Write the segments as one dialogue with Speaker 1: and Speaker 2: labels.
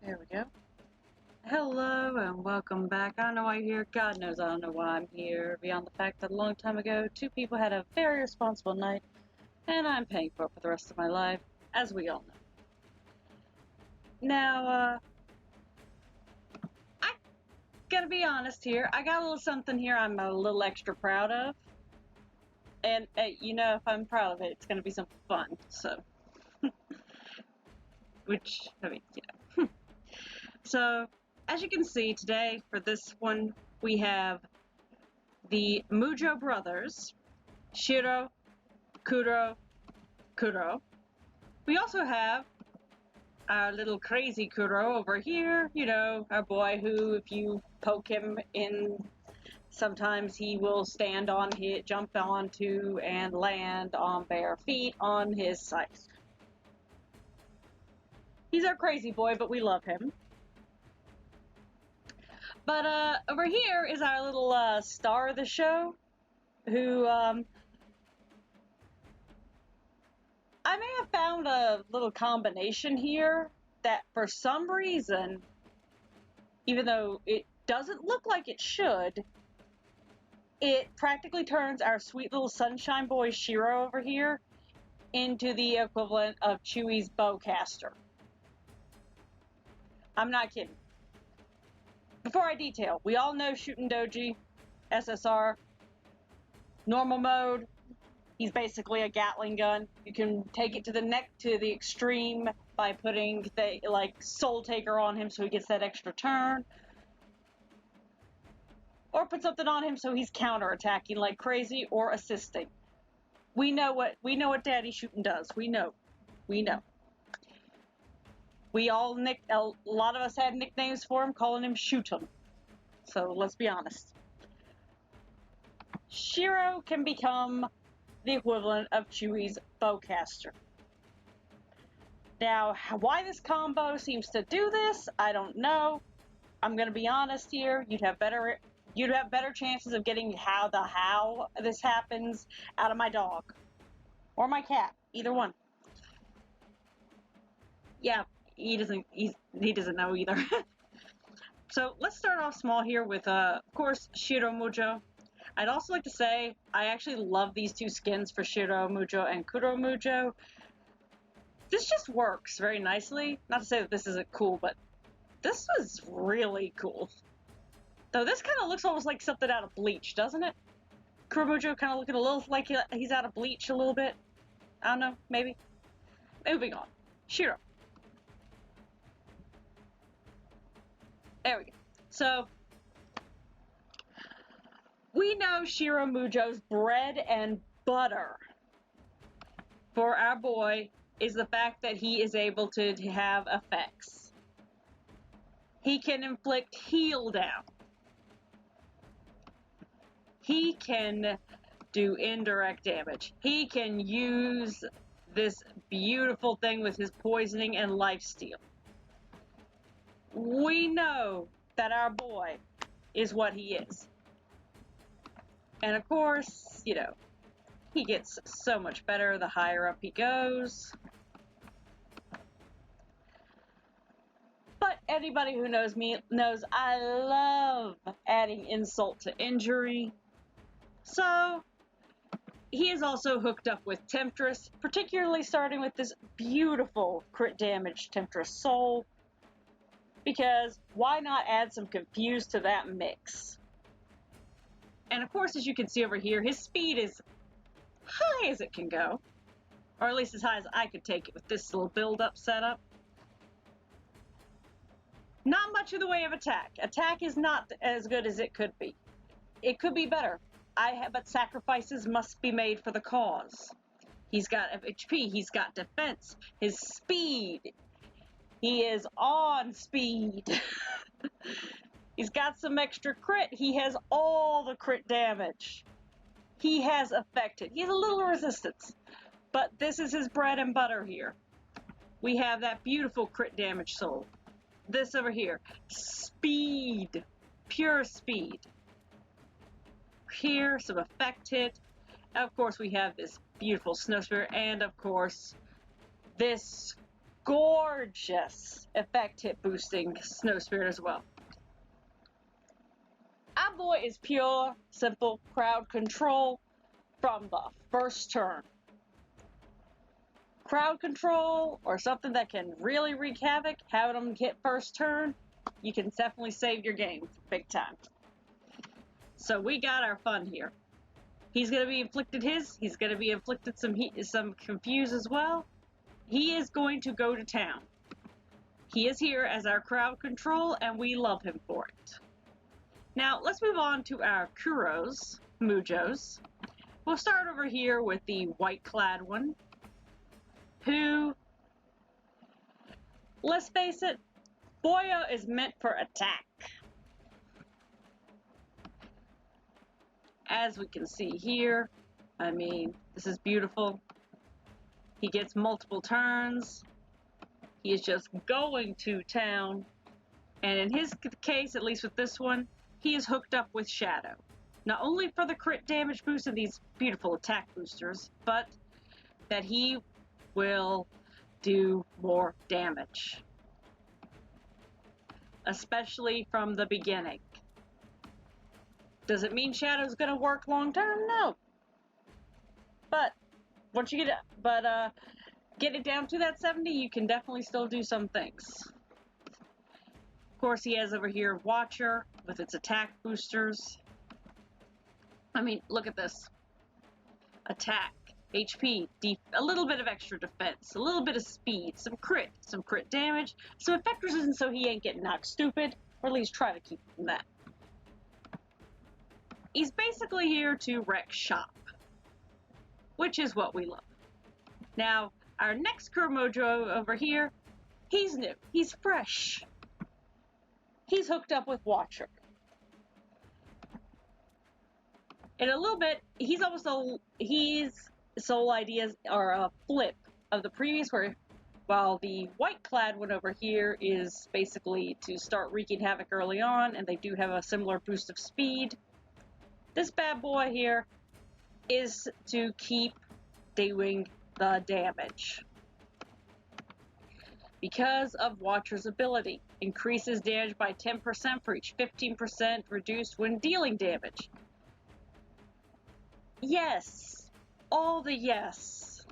Speaker 1: There we go. Hello and welcome back. I don't know why you're here. God knows I don't know why I'm here. Beyond the fact that a long time ago, two people had a very responsible night, and I'm paying for it for the rest of my life, as we all know. Now, I gotta be honest here. I got a little something here I'm a little extra proud of. And, you know, if I'm proud of it, it's gonna be something fun, so. Which, I mean, you know. So, as you can see today, for this one, we have the Mujou brothers, Shiro, Kuro. We also have our little crazy Kuro over here, you know, our boy who, if you poke him in, sometimes he will stand on his, jump onto and land on bare feet on his scythe. He's our crazy boy, but we love him. But over here is our little star of the show, who I may have found a little combination here that for some reason, even though it doesn't look like it should, it practically turns our sweet little sunshine boy Shiro over here into the equivalent of Chewie's bowcaster. I'm not kidding. Before I detail, we all know Shootin' Doji, SSR, normal mode. He's basically a Gatling gun. You can take it to the neck to the extreme by putting the Soul Taker on him so he gets that extra turn. Or put something on him so he's counterattacking like crazy or assisting. We know what Daddy Shootin' does. We know. We all a lot of us had nicknames for him, calling him Shoot 'em. So let's be honest. Shiro can become the equivalent of Chewie's bowcaster. Now, why this combo seems to do this, I don't know. I'm gonna be honest here. You'd have better chances of getting how this happens out of my dog or my cat, either one. Yeah, he doesn't know either. So let's start off small here with of course Shiro Mujou. I'd also like to say I actually love these two skins for Shiro Mujou and Kuro Mujou. This just works very nicely. Not to say that this isn't cool, but this was really cool. Though this kind of looks almost like something out of Bleach, doesn't it? Kuro Mujou kind of looking a little like he's out of Bleach a little bit. I don't know, maybe. Moving on. Shiro. There we go. So, we know Shiro Mujou's bread and butter for our boy is the fact that he is able to have effects. He can inflict heal down. He can do indirect damage. He can use this beautiful thing with his poisoning and lifesteal. We know that our boy is what he is. And of course, you know, he gets so much better the higher up he goes. But anybody who knows me knows I love adding insult to injury. So, he is also hooked up with Temptress, particularly starting with this beautiful crit damage Temptress Soul. Because why not add some Confuse to that mix? And of course, as you can see over here, his speed is high as it can go. Or at least as high as I could take it with this little build-up setup. Not much in the way of attack. Attack is not as good as it could be. It could be better. But sacrifices must be made for the cause. He's got HP, he's got defense, his speed. He is on speed. He's got some extra crit. He has all the crit damage. He has affected. He has a little resistance. But this is his bread and butter here. We have that beautiful crit damage soul. This over here. Speed. Pure speed. Here, some effect hit. Of course, we have this beautiful snow spear. And of course, this gorgeous effect hit boosting Snow Spirit as well. Our boy is pure, simple crowd control from the first turn. Crowd control or something that can really wreak havoc, having them hit first turn, you can definitely save your game big time. So we got our fun here. He's going to be inflicted he's going to be inflicted some confuse as well. He is going to go to town. He is here as our crowd control, and we love him for it. Now, let's move on to our Kuro Mujous. We'll start over here with the white-clad one, who, let's face it, Boyo is meant for attack. As we can see here, I mean, this is beautiful. He gets multiple turns. He is just going to town. And in his case, at least with this one, he is hooked up with Shadow. Not only for the crit damage boost of these beautiful attack boosters, but that he will do more damage. Especially from the beginning. Does it mean Shadow's gonna work long term? No. But once you get it down to that 70, you can definitely still do some things. Of course, he has over here Watcher with its attack boosters. I mean, look at this. Attack, HP, a little bit of extra defense, a little bit of speed, some crit damage, some effect resistance so he ain't getting knocked stupid, or at least try to keep from that. He's basically here to wreck shop, which is what we love. Now, our next Kuro Mujou over here, he's new, he's fresh. He's hooked up with Watcher. In a little bit, his sole ideas are a flip of the previous, while the white-clad one over here is basically to start wreaking havoc early on, and they do have a similar boost of speed. This bad boy here is to keep doing the damage. Because of Watcher's ability, increases damage by 10% for each 15% reduced when dealing damage. Yes, all the yes.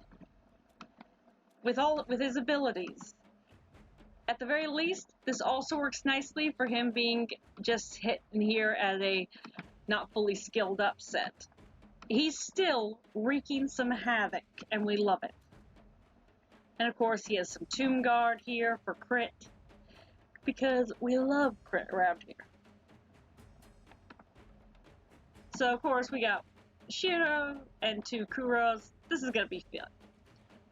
Speaker 1: With his abilities. At the very least, this also works nicely for him being just hit in here as a not fully skilled up set. He's still wreaking some havoc, and we love it. And of course, he has some Tomb Guard here for crit, because we love crit around here. So of course, we got Shiro and 2 Kuros. This is going to be fun.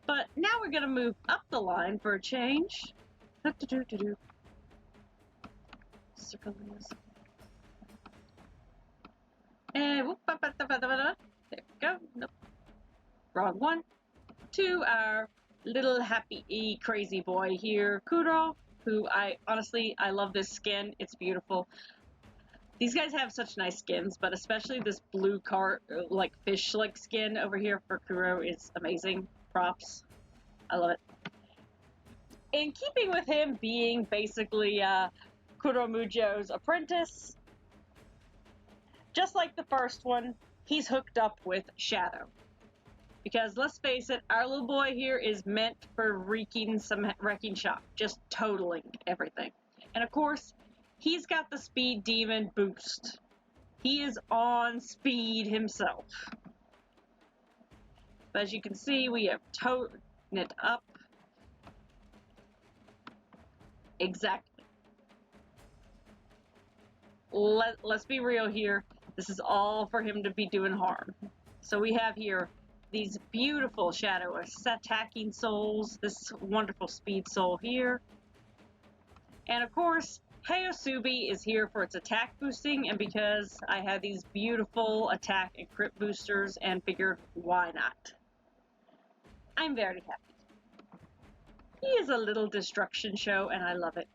Speaker 1: But now we're going to move up the line for a change. Circle this. And whoop, there we go. Nope. Wrong one. To our little happy crazy boy here, Kuro, who I love this skin. It's beautiful. These guys have such nice skins, but especially this blue like fish-like skin over here for Kuro is amazing. Props. I love it. In keeping with him being basically Kuro Mujou's apprentice, just like the first one, he's hooked up with Shadow. Because let's face it, our little boy here is meant for wreaking shop, just totaling everything. And of course, he's got the speed demon boost. He is on speed himself. But as you can see, we have toted it up. Exactly. Let's be real here. This is all for him to be doing harm. So we have here these beautiful Shadow attacking souls, this wonderful speed soul here. And of course, Hayosubi is here for its attack boosting, and because I have these beautiful attack and crit boosters and figured why not. I'm very happy. He is a little destruction show and I love it.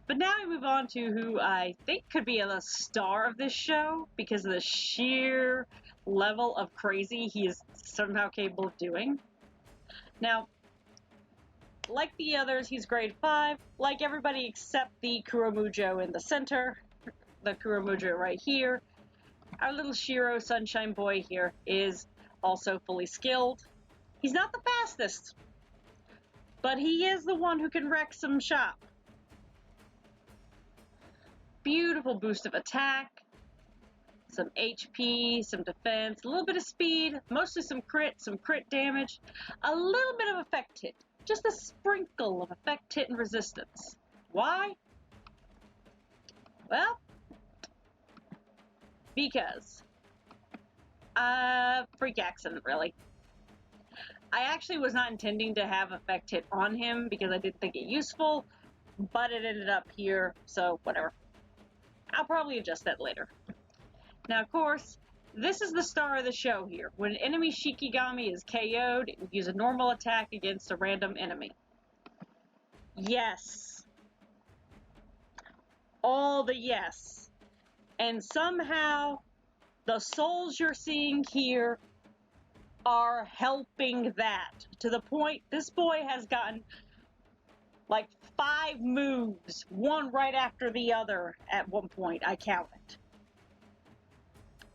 Speaker 1: But now we move on to who I think could be the star of this show because of the sheer level of crazy he is somehow capable of doing. Now, like the others, he's grade 5. Like everybody except the Kuro Mujou in the center. The Kuro Mujou right here. Our little Shiro Sunshine Boy here is also fully skilled. He's not the fastest, but he is the one who can wreck some shop. Beautiful boost of attack, some HP, some defense, a little bit of speed, mostly some crit damage, a little bit of effect hit, just a sprinkle of effect hit and resistance. Why? Well, because freak accident, really. I actually was not intending to have effect hit on him because I didn't think it useful, but it ended up here, so whatever. I'll probably adjust that later. Now, of course, this is the star of the show here. When an enemy Shikigami is KO'd, use a normal attack against a random enemy. Yes. All the yes. And somehow, the souls you're seeing here are helping that. To the point, this boy has gotten like 5 moves, one right after the other at one point, I counted.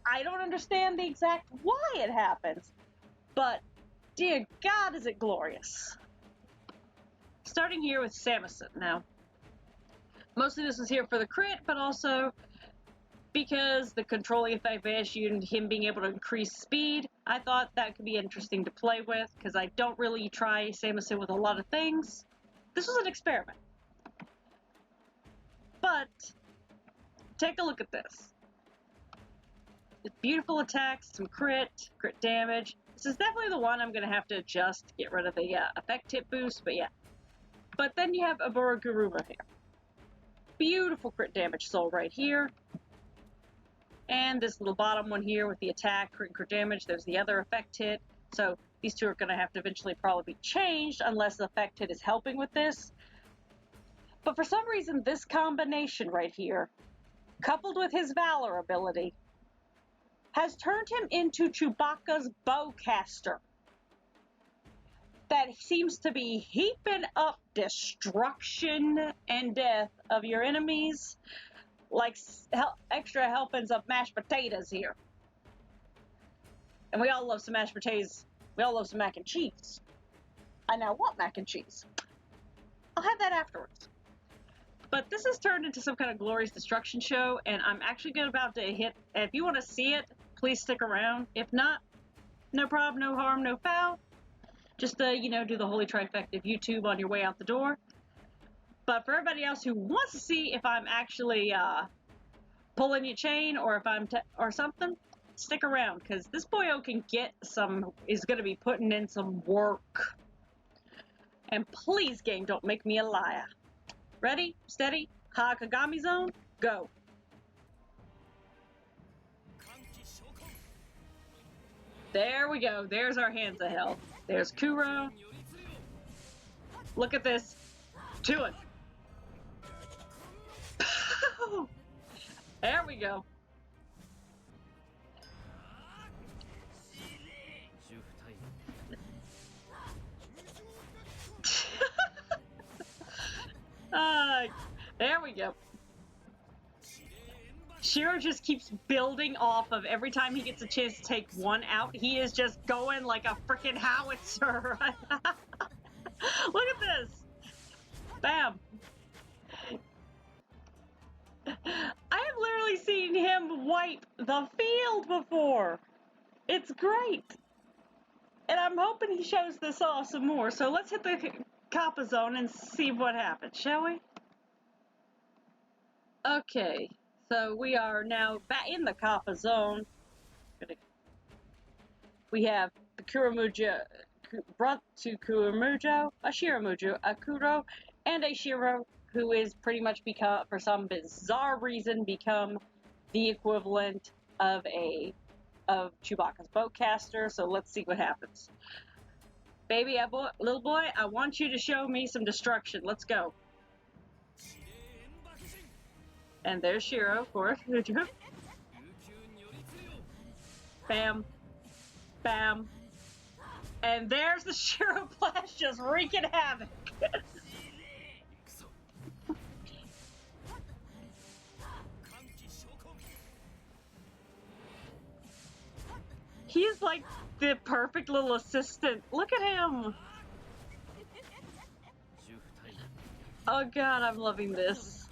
Speaker 1: I don't understand the exact why it happens, but dear God, is it glorious. Starting here with Samson now. Mostly this is here for the crit, but also because the controlling effect of ASU and him being able to increase speed, I thought that could be interesting to play with, because I don't really try Samson with a lot of things. This was an experiment. But, take a look at this. Beautiful attacks, some crit damage. This is definitely the one I'm going to have to adjust to get rid of the effect hit boost, but yeah. But then you have Aburaguruma here. Beautiful crit damage soul right here. And this little bottom one here with the attack, crit damage. There's the other effect hit. So these two are going to have to eventually probably be changed unless the effect hit is helping with this. But for some reason, this combination right here, coupled with his Valor ability, has turned him into Chewbacca's bowcaster. That seems to be heaping up destruction and death of your enemies, like extra helpings of mashed potatoes here. And we all love some mashed potatoes. We all love some mac and cheese. I now want mac and cheese. I'll have that afterwards. But this has turned into some kind of glorious destruction show, and I'm actually about to hit. If you want to see it, please stick around. If not, no problem, no harm, no foul. Just, you know, do the holy trifecta of YouTube on your way out the door. But for everybody else who wants to see if I'm actually pulling your chain or if I'm or something, stick around, because this boyo can get some. Is going to be putting in some work. And please, game, don't make me a liar. Ready, steady, Hahakagami zone, go. There we go. There's our hands of hell. There's Kuro. Look at this. To it. There we go. There we go. Shiro just keeps building off of every time he gets a chance to take one out. He is just going like a freaking howitzer. Look at this. Bam. I have literally seen him wipe the field before. It's great. And I'm hoping he shows this off some more. So let's hit the Kappa zone and see what happens, shall we? Okay. So we are now back in the Kappa zone. We have the Kuro Mujou, brought to Kuro Mujou, a Shiro Mujou, a Kuro, and a Shiro, who is pretty much become, for some bizarre reason, become the equivalent of Chewbacca's bowcaster. So let's see what happens. Baby, little boy, I want you to show me some destruction. Let's go. And there's Shiro, of course. Bam. Bam. And there's the Shiro Blast just wreaking havoc. He's like the perfect little assistant. Look at him. Oh god, I'm loving this.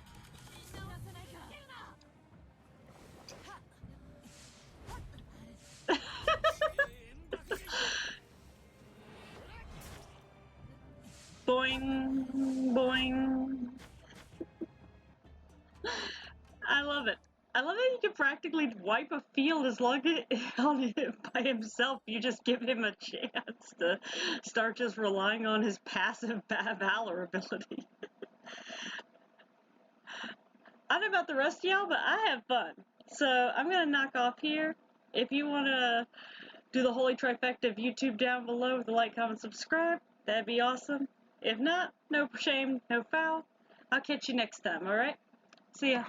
Speaker 1: Boing, boing. I love it. I love that he can practically wipe a field as long as on it by himself. You just give him a chance to start just relying on his passive valor ability. I don't know about the rest of y'all, but I have fun. So I'm gonna knock off here. If you wanna do the holy trifecta of YouTube down below with a like, comment, subscribe, that'd be awesome. If not, no shame, no foul. I'll catch you next time, alright? See ya.